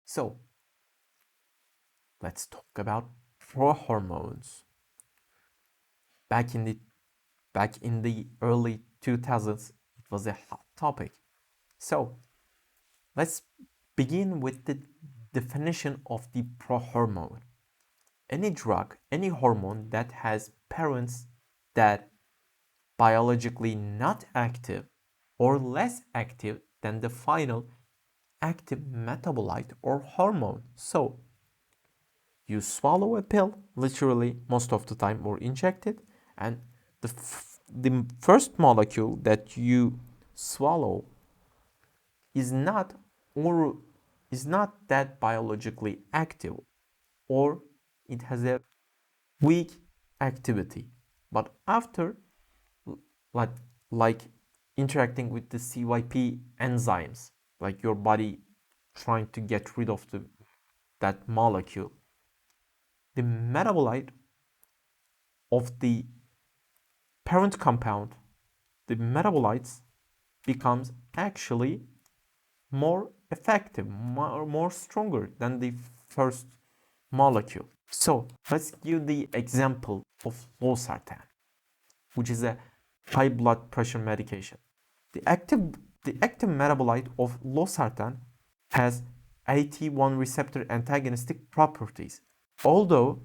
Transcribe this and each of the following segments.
So let's talk about prohormones. Back in the early 2000s, it was a hot topic. So let's begin with the definition of the prohormone. Any drug, any hormone that has parents that biologically not active or less active than the final active metabolite or hormone. So you swallow a pill, literally most of the time, or inject it, and the first molecule that you swallow is not or is not that biologically active, or it has a weak activity. But after like like interacting with the CYP enzymes, like your body trying to get rid of that molecule, the metabolite of the parent compound, the metabolites becomes actually more effective, more stronger than the first molecule. So let's give the example of losartan, which is a high blood pressure medication. The active metabolite of losartan has AT1 receptor antagonistic properties, although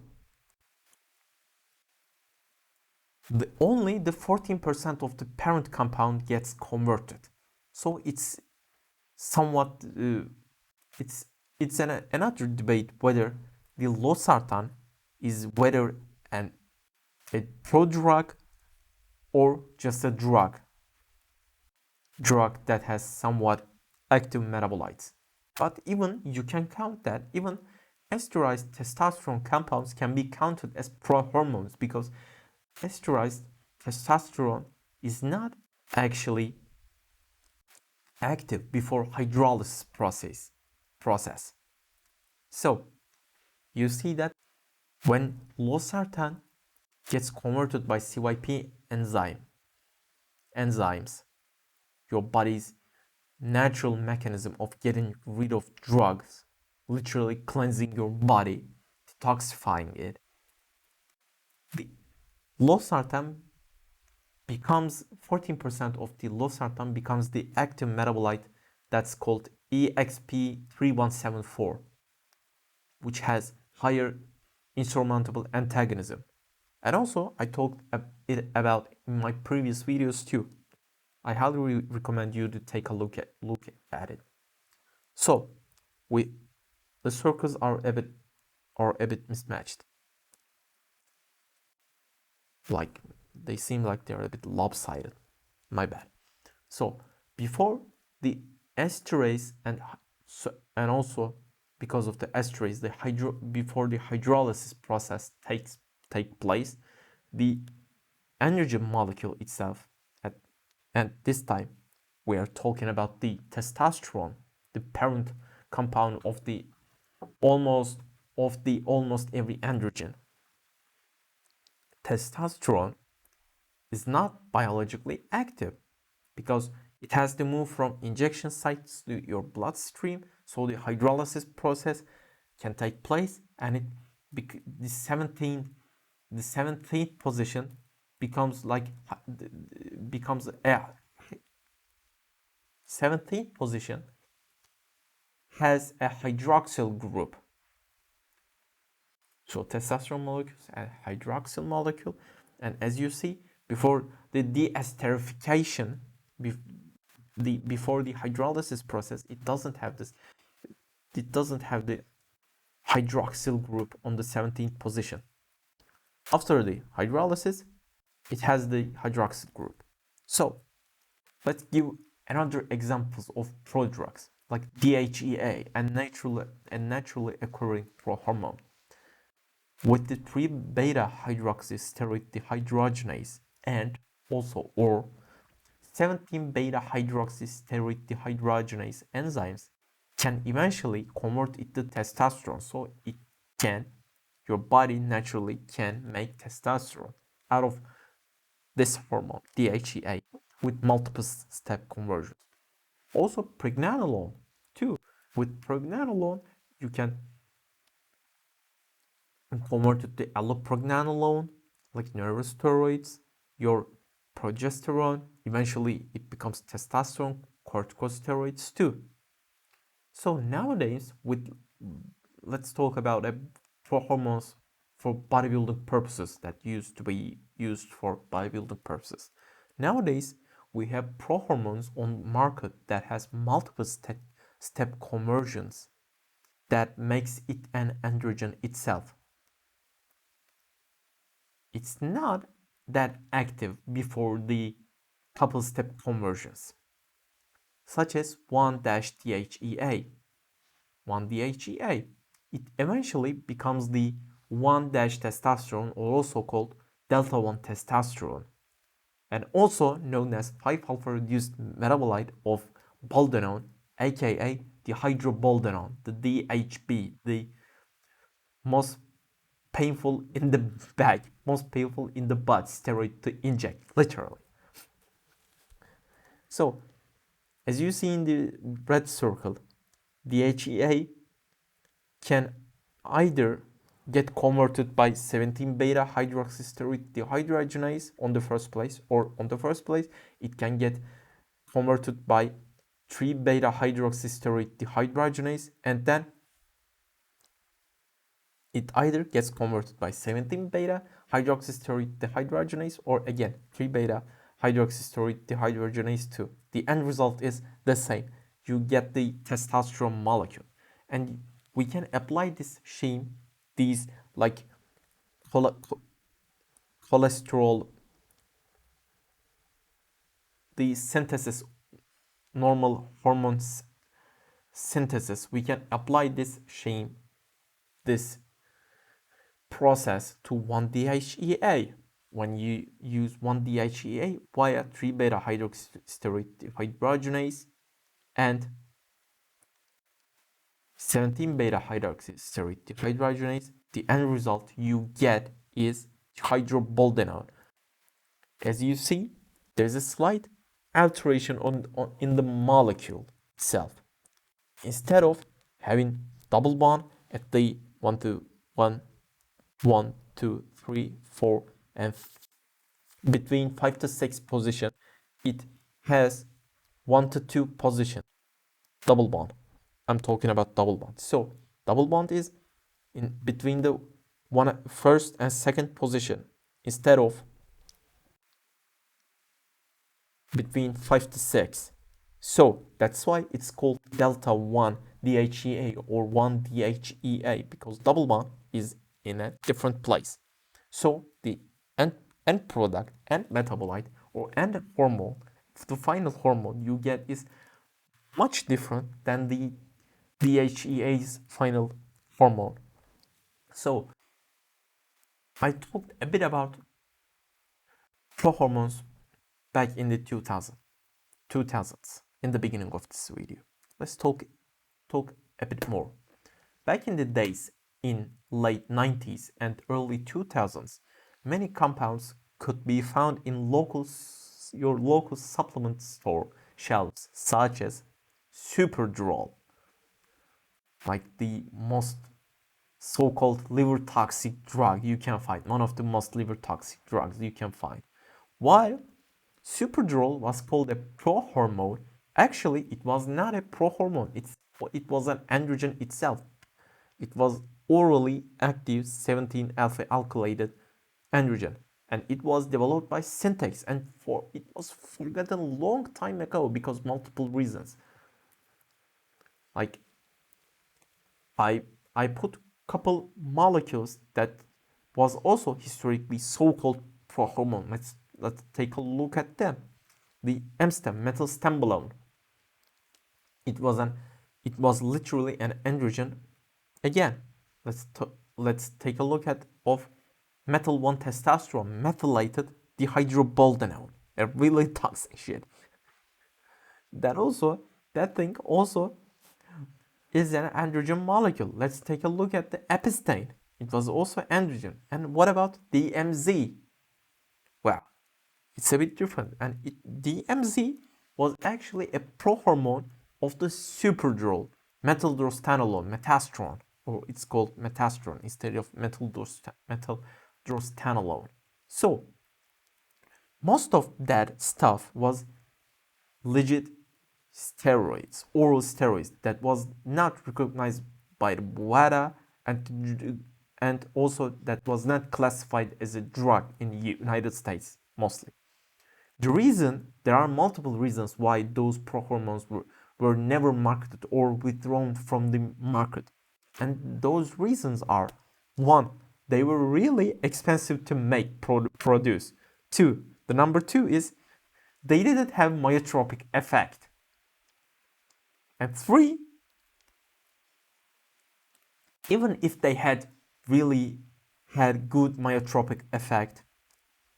only the 14% of the parent compound gets converted. So it's somewhat it's another debate whether the losartan is whether a prodrug or just a drug that has somewhat active metabolites. But even you can count that even esterized testosterone compounds can be counted as prohormones, because esterized testosterone is not actually active before hydrolysis process. So you see that when losartan gets converted by CYP enzymes, your body's natural mechanism of getting rid of drugs, literally cleansing your body, detoxifying it, the losartan becomes 14% of the losartan becomes the active metabolite that's called EXP3174, which has higher insurmountable antagonism. And also, I talked about in my previous videos too. I highly recommend you to take a look at it. So, the circles are a bit mismatched. Like they seem like they're a bit lopsided. My bad. So before the esterase and also because of the esterase, before the hydrolysis process take place, the androgen molecule itself, and this time we are talking about the testosterone, the parent compound of almost every androgen. Testosterone is not biologically active because it has to move from injection sites to your bloodstream, so the hydrolysis process can take place, and the 17th position becomes a 17th position has a hydroxyl group. So testosterone molecules a hydroxyl molecule, and as you see, before the deesterification, before the hydrolysis process, it doesn't have the hydroxyl group on the 17th position. After the hydrolysis, it has the hydroxyl group. So let's give another examples of prodrugs like DHEA, and naturally occurring prohormone. With the 3-beta hydroxysteroid dehydrogenase and also or 17-beta hydroxysteroid dehydrogenase enzymes can eventually convert it to testosterone, so your body naturally can make testosterone out of this hormone DHEA with multiple step conversions. Also pregnenolone too. With pregnenolone, you can convert it to allopregnanolone, like neurosteroids, your progesterone. Eventually, it becomes testosterone, corticosteroids too. So nowadays, let's talk about prohormones for bodybuilding purposes that used to be used for bodybuilding purposes. Nowadays, we have prohormones on market that has multiple step conversions that makes it an androgen itself. It's not that active before the couple step conversions, such as 1-DHEA. 1-DHEA. It eventually becomes the 1-testosterone, or also called delta 1 testosterone, and also known as 5-alpha reduced metabolite of boldenone, aka dihydroboldenone, the DHB, the most painful in the bag, most painful in the butt steroid to inject, literally. So, as you see in the red circle, DHEA can either get converted by 17 beta hydroxysteroid dehydrogenase on the first place, or on the first place it can get converted by 3 beta hydroxysteroid dehydrogenase, and then it either gets converted by 17 beta hydroxysteroid dehydrogenase, or again 3 beta hydroxysteroid dehydrogenase 2. The end result is the same. You get the testosterone molecule, and we can apply this scheme, these like cholesterol, the synthesis, normal hormones synthesis. We can apply this scheme, this process to 1-DHEA. When you use 1-DHEA via 3 beta hydroxysteroid dehydrogenase and 17 beta hydroxysteroid dehydrogenase, the end result you get is hydroboldenone. As you see, there's a slight alteration in the molecule itself. Instead of having double bond at the 1 to 1, 1, 2, 3, 4, and between 5 to 6 position, it has 1 to 2 position, double bond. I'm talking about double bond. So double bond is in between the first and second position, instead of between 5 to 6. So that's why it's called delta 1 DHEA or 1-DHEA, because double bond is in a different place. So the end product, end metabolite, or end hormone, the final hormone you get is much different than the DHEA's final hormone. So I talked a bit about prohormones back in the 2000s in the beginning of this video. Let's talk a bit more. Back in the days in late 90s and early 2000s, many compounds could be found in your local supplement store shelves, such as Superdrol, like the most so-called liver toxic drug you can find, one of the most liver toxic drugs you can find. While Superdrol was called a prohormone, actually it was not a prohormone, it was an androgen itself. It was orally active 17-alpha alkylated androgen, and it was developed by Syntex, and it was forgotten a long time ago because multiple reasons. Like I put couple molecules that was also historically so-called prohormone. Let's take a look at them. The M-stem, metal stembolone. It was literally an androgen. Again, let's take a look at of metal 1 testosterone, methylated dihydroboldenone, a really toxic shit. That thing also is an androgen molecule. Let's take a look at the epistane. It was also androgen. And what about DMZ? Well, it's a bit different. And DMZ was actually a prohormone of the Superdrol. methyldrostanolone, metastrone, or it's called metastrone instead of methyldrostanolone. So most of that stuff was legit steroids, oral steroids that was not recognized by the WADA, and also that was not classified as a drug in the United States mostly. There are multiple reasons why those prohormones were never marketed or withdrawn from the market. And those reasons are: one, they were really expensive to make, produce. Two, the number two is they didn't have myotropic effect. And three, even if they had really had good myotropic effect,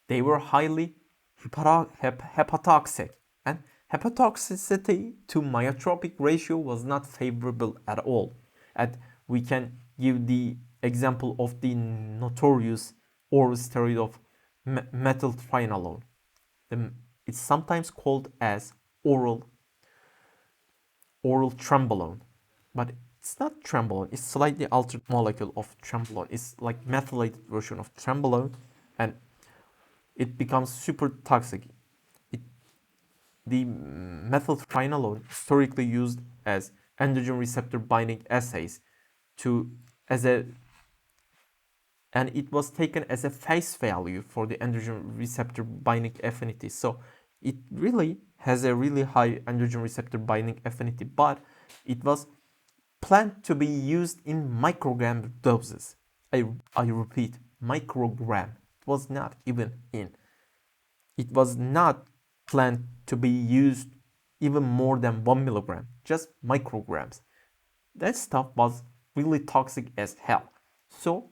they were highly hepatotoxic, and hepatotoxicity to myotropic ratio was not favorable at all. And we can give the example of the notorious oral steroid of methylpheninolone. It's sometimes called as oral trembolone, but it's not trembolone. It's slightly altered molecule of trembolone. It's like methylated version of trembolone, and it becomes super toxic. The methylpheninolone historically used as androgen receptor binding assays and it was taken as a face value for the androgen receptor binding affinity. So it really has a really high androgen receptor binding affinity, but it was planned to be used in microgram doses. I repeat, microgram. It was not even in. It was not planned to be used even more than 1 milligram, just micrograms. That stuff was really toxic as hell. So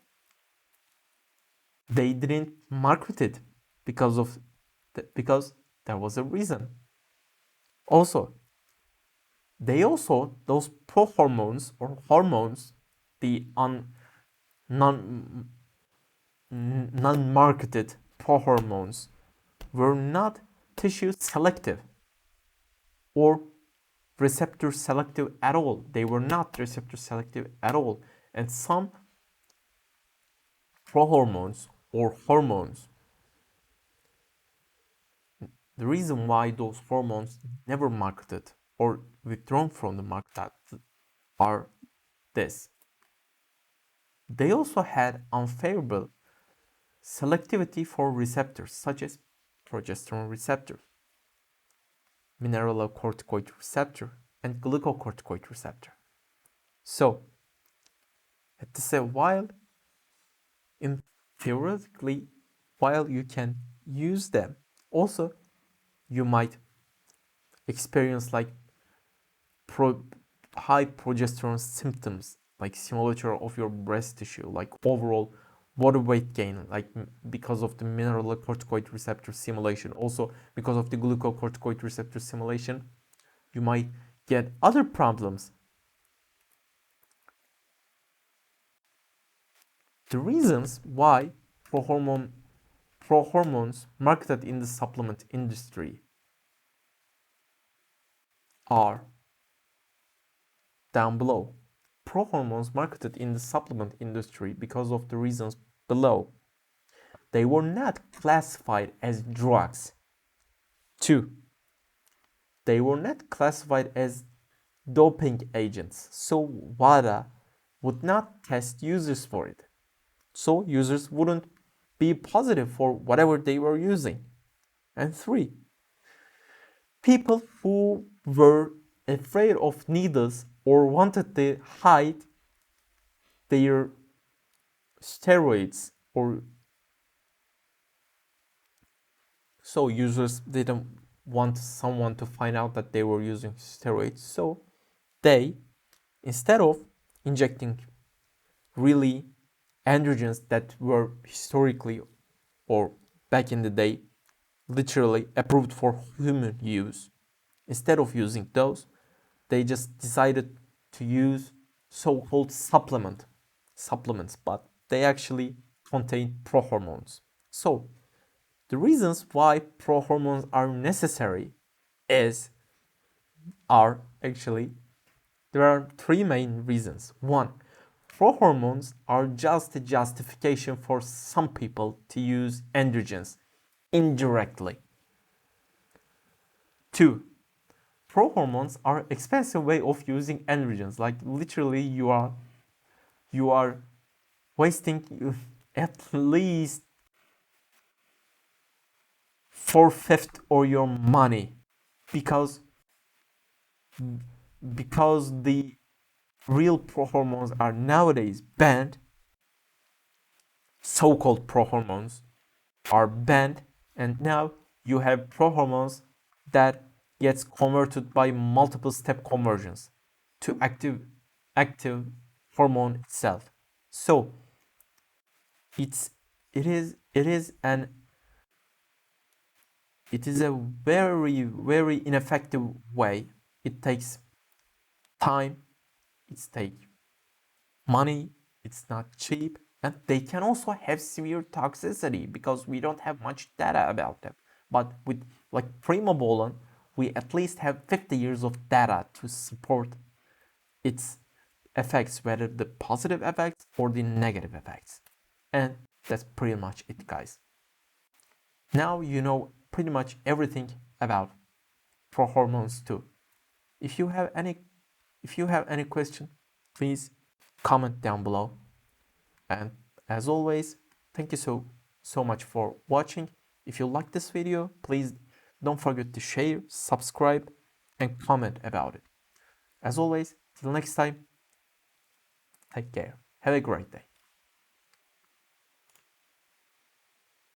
they didn't market it because there was a reason. Also, those prohormones or hormones, the non-marketed prohormones, were not tissue selective or receptor selective at all. They were not receptor selective at all. And some prohormones or hormones, the reason why those hormones never marketed or withdrawn from the market are this: they also had unfavorable selectivity for receptors such as progesterone receptor, mineralocorticoid receptor, and glucocorticoid receptor. So, at the same while theoretically, while you can use them, also you might experience like high progesterone symptoms, like simulator of your breast tissue, like overall body weight gain, like because of the mineralocorticoid receptor stimulation, also because of the glucocorticoid receptor stimulation, you might get other problems. The reasons why prohormones marketed in the supplement industry are down below. Prohormones marketed in the supplement industry because of the reasons below. They were not classified as drugs. 2. They were not classified as doping agents, so WADA would not test users for it. So users wouldn't be positive for whatever they were using. And 3, people who were afraid of needles or wanted to hide their steroids, or so users didn't want someone to find out that they were using steroids, so they, instead of injecting really androgens that were historically or back in the day literally approved for human use, instead of using those, they just decided to use so-called supplements, but they actually contain prohormones. So the reasons why prohormones are necessary are actually There are three main reasons. One, prohormones are just a justification for some people to use androgens indirectly. Two, prohormones are an expensive way of using androgens. Like literally you are wasting at least 4/5 of your money because the real prohormones are nowadays banned. So-called prohormones are banned, and now you have prohormones that gets converted by multiple step conversions to active hormone itself. So it is a very ineffective way. It takes time, it takes money, it's not cheap, and they can also have severe toxicity because we don't have much data about them. But with like primobolan, we at least have 50 years of data to support its effects, whether the positive effects or the negative effects. And that's pretty much it, guys. Now you know pretty much everything about prohormones too. If you have any question, please comment down below. And as always, thank you so much for watching. If you like this video, please don't forget to share, subscribe, and comment about it. As always, till next time, take care. Have a great day.